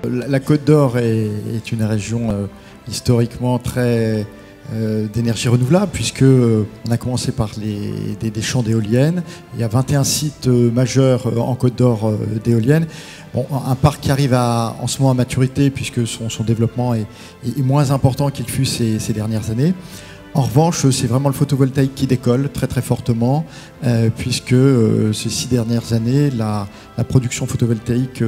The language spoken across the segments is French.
La Côte d'Or est une région historiquement très d'énergie renouvelable, puisque on a commencé par des champs d'éoliennes. Il y a 21 sites majeurs en Côte d'Or d'éoliennes. Bon, un parc qui arrive en ce moment à maturité, puisque son développement est moins important qu'il fut ces dernières années. En revanche, c'est vraiment le photovoltaïque qui décolle très très fortement, puisque ces 6 dernières années, la production photovoltaïque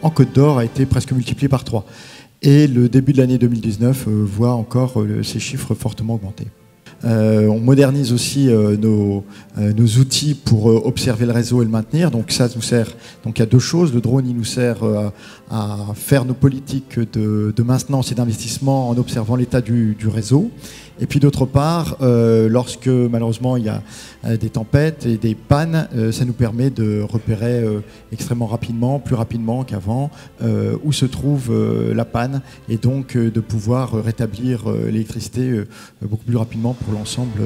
en Côte d'Or a été presque multipliée par 3. Et le début de l'année 2019 voit encore ces chiffres fortement augmenter. On modernise aussi nos outils pour observer le réseau et le maintenir. Donc ça nous sert. Donc il y a deux choses. Le drone, il nous sert à faire nos politiques de maintenance et d'investissement en observant l'état du réseau. Et puis d'autre part, lorsque malheureusement il y a des tempêtes et des pannes, ça nous permet de repérer extrêmement rapidement, plus rapidement qu'avant, où se trouve la panne, et donc de pouvoir rétablir l'électricité beaucoup plus rapidement pour l'ensemble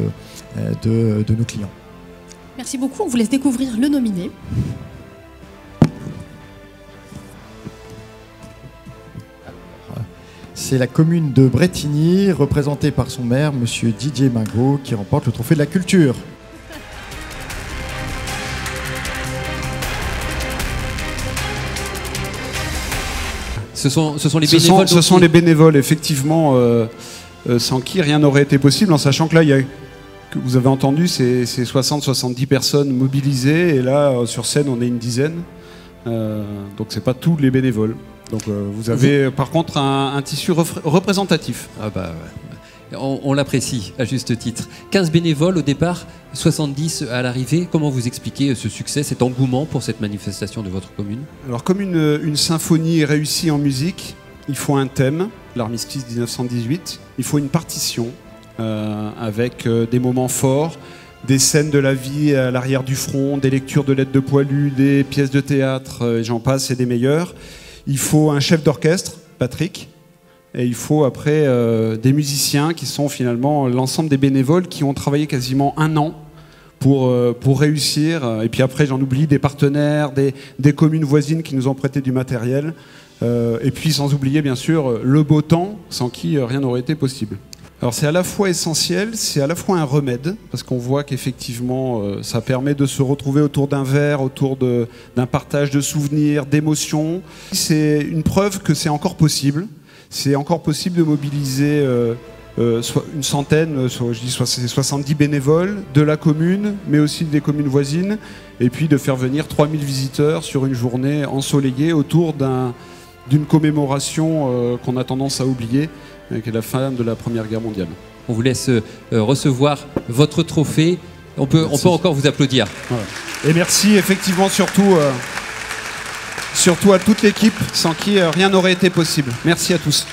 de nos clients. Merci beaucoup. On vous laisse découvrir le nominé. C'est la commune de Brétigny, représentée par son maire, monsieur Didier Mingot, qui remporte le trophée de la culture. Ce sont les bénévoles. Ce sont les bénévoles, effectivement, sans qui rien n'aurait été possible, en sachant que là, que vous avez entendu, c'est 60-70 personnes mobilisées, et là, sur scène, on est une dizaine. Donc c'est pas tous les bénévoles. Donc vous avez par contre un tissu représentatif. Ah bah, ouais. On l'apprécie à juste titre. 15 bénévoles au départ, 70 à l'arrivée. Comment vous expliquez ce succès, cet engouement pour cette manifestation de votre commune? Alors comme une symphonie est réussie en musique, il faut un thème, l'armistice 1918, il faut une partition avec des moments forts, des scènes de la vie à l'arrière du front, des lectures de lettres de poilus, des pièces de théâtre, et j'en passe, et des meilleurs. Il faut un chef d'orchestre, Patrick, et il faut après des musiciens qui sont finalement l'ensemble des bénévoles qui ont travaillé quasiment 1 an pour réussir. Et puis après, j'en oublie, des partenaires, des communes voisines qui nous ont prêté du matériel. Et puis sans oublier bien sûr le beau temps, sans qui rien n'aurait été possible. Alors c'est à la fois essentiel, c'est à la fois un remède, parce qu'on voit qu'effectivement ça permet de se retrouver autour d'un verre, autour d'un partage de souvenirs, d'émotions. C'est une preuve que c'est encore possible. C'est encore possible de mobiliser une centaine, je dis 70 bénévoles de la commune, mais aussi des communes voisines, et puis de faire venir 3000 visiteurs sur une journée ensoleillée autour d'une commémoration qu'on a tendance à oublier, qui est la fin de la Première Guerre mondiale. On vous laisse recevoir votre trophée. On peut encore vous applaudir. Voilà. Et merci effectivement surtout à toute l'équipe, sans qui rien n'aurait été possible. Merci à tous.